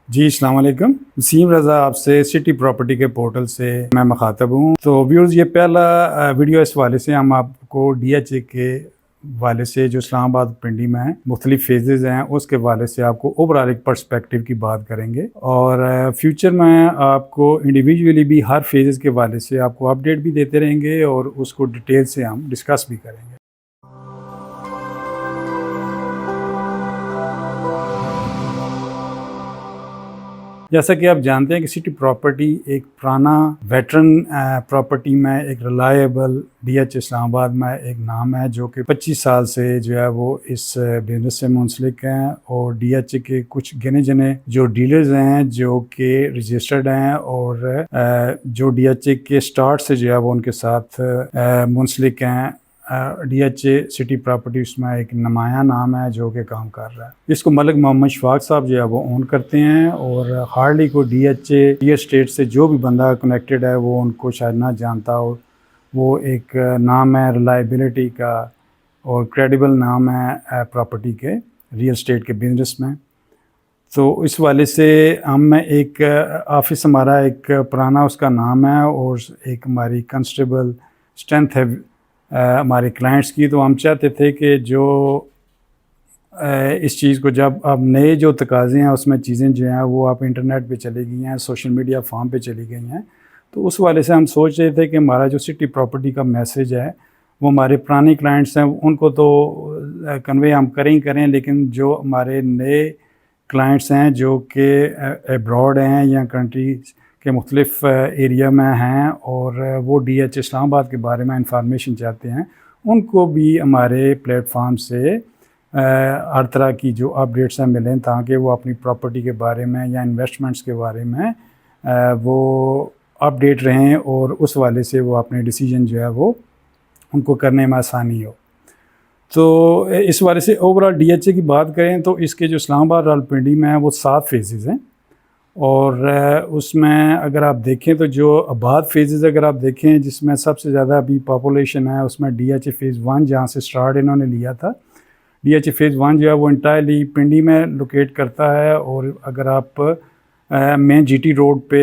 जी अस्सलाम वालेकुम। वसीम रज़ा आपसे सिटी प्रॉपर्टी के पोर्टल से मैं मुखातब हूँ। तो व्यूअर्स, ये पहला वीडियो इस वाले से हम आपको DHA के वाले से जो इस्लामाबाद पिंडी में है मुख्तलिफ फेजेज़ हैं उसके वाले से आपको ओवरऑल एक पर्सपेक्टिव की बात करेंगे और फ्यूचर में आपको इंडिविजुअली भी हर फेजेज़ के वाले से आपको अपडेट भी देते रहेंगे और उसको डिटेल से हम डिस्कस भी करेंगे। जैसा कि आप जानते हैं कि सिटी प्रॉपर्टी एक पुराना वेटरन प्रॉपर्टी में एक रिलायबल DHA इस्लामाबाद में एक नाम है जो कि 25 साल से जो है वो इस बिज़नेस से मुंसलिक हैं और DHA के कुछ गिने चुने जो डीलर्स हैं जो कि रजिस्टर्ड हैं और जो DHA के स्टार्ट से जो है वो उनके साथ मुंसलिक हैं। DHA सिटी प्रॉपर्टीज में एक नुमाया नाम है जो कि काम कर रहा है। इसको मलिक मोहम्मद शफाक साहब जो है वो ओन करते हैं और हार्डली को DHA रियल एस्टेट से जो भी बंदा कनेक्टेड है वो उनको शायद ना जानता हो। वो एक नाम है रिलायबिलिटी का और क्रेडिबल नाम है प्रॉपर्टी के रियल एस्टेट के बिजनेस में। तो इस वाले से हम एक ऑफिस हमारा एक पुराना उसका नाम है और एक हमारी कंस्टेबल स्ट्रेंथ है हमारे क्लाइंट्स की। तो हम चाहते थे कि जो इस चीज़ को जब अब नए जो तकाज़े हैं उसमें चीज़ें जो हैं वो आप इंटरनेट पे चली गई हैं, सोशल मीडिया फॉर्म पे चली गई हैं, तो उस वाले से हम सोच रहे थे कि हमारा जो सिटी प्रॉपर्टी का मैसेज है वो हमारे पुराने क्लाइंट्स हैं उनको तो कन्वे हम करें ही करें, लेकिन जो हमारे नए क्लाइंट्स हैं जो कि अब्रॉड हैं या कंट्री के मुख्तलिफ एरिया में हैं और वो DHA इस्लामाबाद के बारे में इंफॉर्मेशन चाहते हैं, उनको भी हमारे प्लेटफार्म से हर तरह की जो अपडेट्स हैं मिलें ताकि वो अपनी प्रॉपर्टी के बारे में या इन्वेस्टमेंट्स के बारे में वो अपडेट रहें और उस वाले से वो अपने डिसीजन जो है वो उनको करने में आसानी हो। तो इस वाले से ओवरऑल DHA की बात करें तो इसके जो इस्लामाबाद रावलपिंडी में है वो 7 फेजेज़ हैं और उसमें अगर आप देखें तो जो आबाद फेजेस अगर आप देखें जिसमें सबसे ज़्यादा अभी पॉपुलेशन है उसमें DHA फ़ेज़ 1 जहाँ से स्टार्ट इन्होंने लिया था। DHA फ़ेज़ 1 जो है वो इंटायरली पिंडी में लोकेट करता है और अगर आप मेन GT रोड पे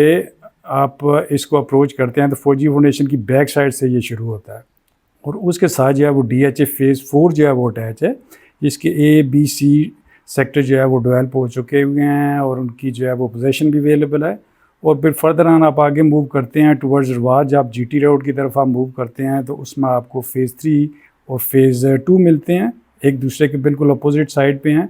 आप इसको अप्रोच करते हैं तो फौजी फाउंडेशन की बैक साइड से ये शुरू होता है और उसके साथ जो है वो DHA फ़ेज़ 4 जो है वो अटैच है, जिसके A, B, C सेक्टर जो है वो डेवलप हो चुके हुए हैं और उनकी जो है वो पोजीशन भी अवेलेबल है। और फिर फर्दर ऑन आप आगे मूव करते हैं टुवर्ड्स रवाज, आप GT रोड की तरफ आप मूव करते हैं तो उसमें आपको फ़ेज़ 3 और फ़ेज़ 2 मिलते हैं, एक दूसरे के बिल्कुल अपोजिट साइड पे हैं।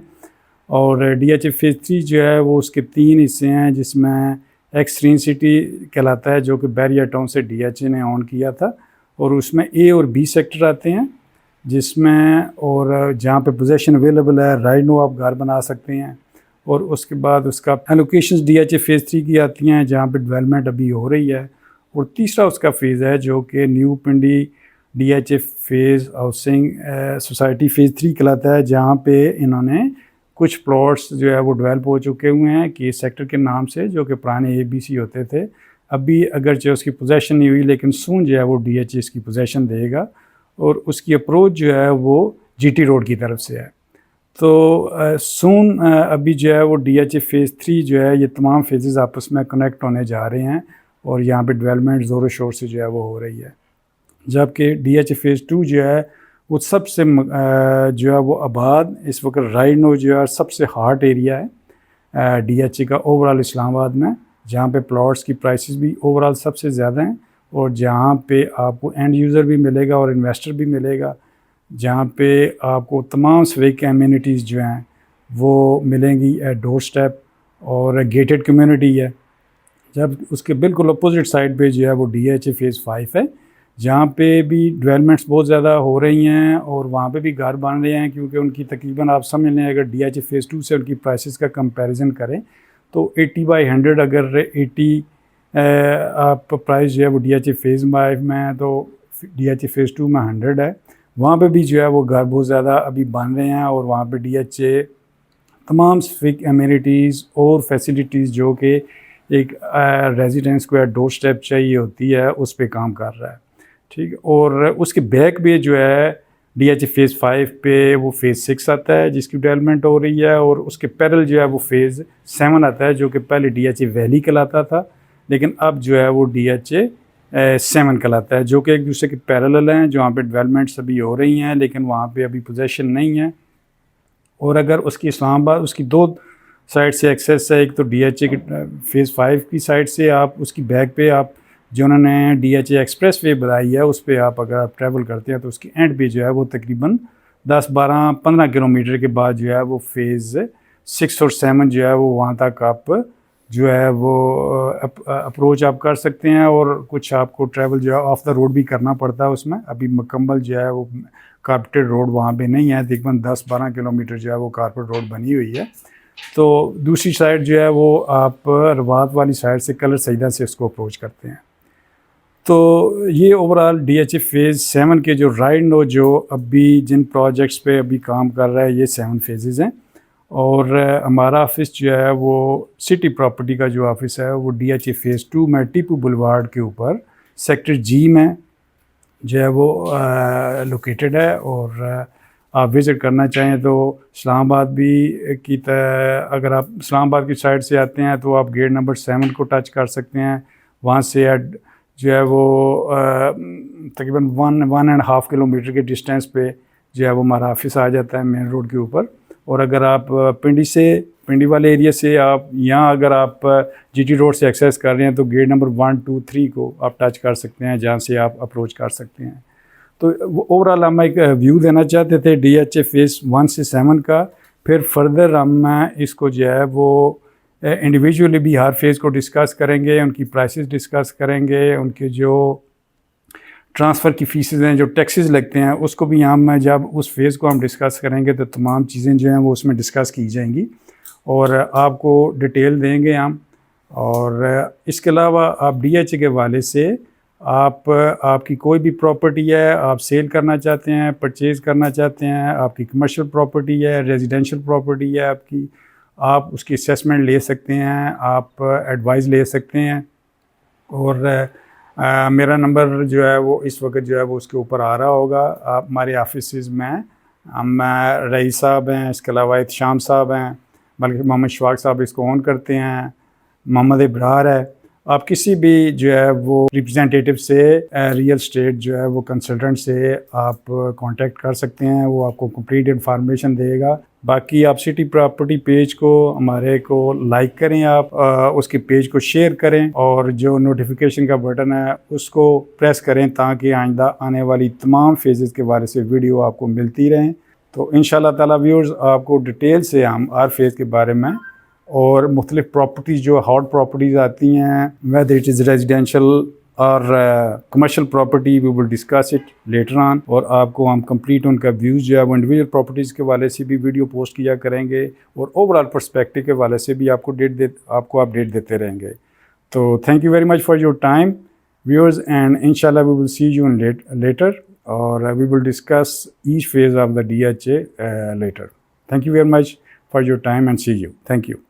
और DHA फ़ेज़ 3 जो है वो उसके 3 हिस्से हैं जिसमें एक्सट्रीम सिटी कहलाता है जो कि बैरियर टाउन से DHA ने ऑन किया था और उसमें A और B सेक्टर आते हैं जिसमें और जहाँ पे पोजीशन अवेलेबल है राइट नो आप घर बना सकते हैं। और उसके बाद उसका एलोकेशंस DHA फ़ेज़ 3 की आती हैं जहाँ पे डेवलपमेंट अभी हो रही है। और तीसरा उसका फ़ेज़ है जो कि न्यू पिंडी DHA phase housing society phase 3 कहलाता है, जहाँ पे इन्होंने कुछ प्लॉट्स जो है वो डेवलप हो चुके हुए हैं कि सेक्टर के नाम से जो कि पुराने ABC होते थे। अभी अगरचे उसकी पोजीशन नहीं हुई लेकिन सून जो है वो DHA इसकी पोजीशन देगा और उसकी अप्रोच जो है वो GT रोड की तरफ से है। तो सून अभी जो है वो DHA फ़ेज़ 3 जो है ये तमाम फेजेस आपस में कनेक्ट होने जा रहे हैं और यहाँ पे डेवलपमेंट ज़ोर शोर से जो है वो हो रही है। जबकि DHA फ़ेज़ 2 जो है वो सबसे जो है वो आबाद इस वक्त राइट नो जो है सबसे हार्ट एरिया है DHA का ओवरऑल इस्लामाबाद में, जहाँ पे प्लॉट्स की प्राइसेस भी ओवरऑल सबसे ज़्यादा हैं और जहाँ पे आपको एंड यूज़र भी मिलेगा और इन्वेस्टर भी मिलेगा, जहाँ पे आपको तमाम सिविक एमिनिटीज़ जो हैं वो मिलेंगी एट डोर स्टेप और गेटेड कम्युनिटी है। जब उसके बिल्कुल अपोजिट साइड पे जो है वो DHA फ़ेज़ 5 है जहाँ पे भी डेवलपमेंट्स बहुत ज़्यादा हो रही हैं और वहाँ पे भी घर बन रहे हैं क्योंकि उनकी तकरीबन आप समझ लें अगर DHA फ़ेज़ 2 से उनकी प्राइसेस का कंपैरिजन करें तो 80/100 अगर 80 आप प्राइस जो है वो DHA फ़ेज़ 5 में है तो DHA फ़ेज़ 2 में 100 है। वहाँ पे भी जो है वो घर बहुत ज़्यादा अभी बन रहे हैं और वहाँ पे DHA तमाम सिविक एमिनिटीज़ और फैसिलिटीज़ जो कि एक रेजिडेंस को डोर स्टेप चाहिए होती है उस पे काम कर रहा है। ठीक है, और उसके बैक पे जो है DHA फ़ेज़ 5 पे वो फ़ेज़ 6 आता है जिसकी डेवलपमेंट हो रही है, और उसके पैरेलल जो है वो फ़ेज़ 7 आता है, जो कि पहले DHA वैली कहलाता था, लेकिन अब जो है वो DHA 7 कहलाता है, जो कि एक दूसरे के पैरेलल हैं, जहाँ पे डेवलपमेंट्स अभी हो रही हैं लेकिन वहाँ पे अभी पोजेसन नहीं है। और अगर उसकी इस्लामाबाद उसकी 2 साइड से एक्सेस है, एक तो DHA की फ़ेज़ 5 की साइड से, आप उसकी बैक पे आप जो उन्होंने DHA एक्सप्रेस वे बनाई है उस पर आप अगर आप ट्रैवल करते हैं तो उसकी एंड पे जो है वो तकरीबन 10-12-15 किलोमीटर के बाद जो है वो फ़ेज़ 6 और 7 जो है वो वहाँ तक आप जो है वो अप्रोच आप कर सकते हैं, और कुछ आपको ट्रैवल जो है ऑफ द रोड भी करना पड़ता है उसमें। अभी मुकम्मल जो है वो कारपेटेड रोड वहाँ पे नहीं है, तकरीबन 10-12 किलोमीटर जो है वो कारपेट रोड बनी हुई है। तो दूसरी साइड जो है वो आप रवात वाली साइड से कलर सईदा से उसको अप्रोच करते हैं। तो ये ओवरऑल DHA फ़ेज़ 7 के जो राइट नो जो अभी जिन प्रोजेक्ट्स पे अभी काम कर रहा है, ये 7 फेजेज़ हैं। और हमारा ऑफिस जो है वो सिटी प्रॉपर्टी का जो ऑफिस है वो DHA फ़ेज़ 2 में टीपू बुलवार्ड के ऊपर सेक्टर G में जो है वो लोकेटेड है। और आप विज़िट करना चाहें तो इस्लामाबाद भी की अगर आप इस्लामाबाद की साइड से आते हैं तो आप गेट नंबर 7 को टच कर सकते हैं। वहाँ से जो है वो तकरीबन 1.5 किलोमीटर के डिस्टेंस पे जो है वो हमारा ऑफिस आ जाता है मेन रोड के ऊपर। और अगर आप पिंडी वाले एरिया से आप यहाँ अगर आप GT रोड से एक्सेस कर रहे हैं तो गेट नंबर 1, 2, 3 को आप टच कर सकते हैं, जहाँ से आप अप्रोच कर सकते हैं। तो ओवरऑल हम एक व्यू देना चाहते थे DHA फ़ेज़ 1 से 7 का। फिर फर्दर हम इसको जो है वो इंडिविजुअली भी हर फेज़ को डिस्कस करेंगे, उनकी प्राइसेस डिस्कस करेंगे, उनके जो ट्रांसफ़र की फ़ीसेस हैं, जो टैक्सेस लगते हैं, उसको भी हम जब उस फेज़ को हम डिस्कस करेंगे तो तमाम चीज़ें जो हैं वो उसमें डिस्कस की जाएंगी और आपको डिटेल देंगे हम। और इसके अलावा आप DHA के हवाले से आपकी कोई भी प्रॉपर्टी है, आप सेल करना चाहते हैं, परचेज़ करना चाहते हैं, आपकी कमर्शियल प्रॉपर्टी है, रेजिडेंशियल प्रॉपर्टी है आपकी, आप उसकी असेसमेंट ले सकते हैं, आप एडवाइस ले सकते हैं। और मेरा नंबर जो है वो इस वक्त जो है वो उसके ऊपर आ रहा होगा। आप हमारे ऑफिस में हम रईस साहब हैं, इसके अलावा इत्शाम साहब हैं, बल्कि मोहम्मद शवाक साहब इसको ऑन करते हैं, मोहम्मद इब्रार है। आप किसी भी जो है वो रिप्रेजेंटेटिव से रियल स्टेट जो है वो कंसल्टेंट से आप कांटेक्ट कर सकते हैं, वो आपको कंप्लीट इन्फॉर्मेशन देगा। बाकी आप सिटी प्रॉपर्टी पेज को हमारे को लाइक करें, आप उसके पेज को शेयर करें और जो नोटिफिकेशन का बटन है उसको प्रेस करें ताकि आइंदा आने वाली तमाम फेजेस के बारे से वीडियो आपको मिलती रहें। तो इंशाल्लाह ताला व्यूअर्स आपको डिटेल से हम हर फेज़ के बारे में और मुख्तलिफ प्रॉपर्टीज़ जो हॉट प्रॉपर्टीज़ आती हैं, वेदर इट इज़ रेजिडेंशियल और commercial property, we will discuss it later on. और आपको हम कंप्लीट उनका व्यूज़ जो है वो इंडिविजुअल प्रॉपर्टीज़ के वाले से भी वीडियो पोस्ट किया करेंगे और ओवरऑल पर्सपेक्टिव के वाले से भी आपको अपडेट देते रहेंगे। तो thank you very much for your time viewers, and इंशाल्लाह we will see you in later और we will discuss each phase of the DHA later. Thank you very much for your time and see you. Thank you.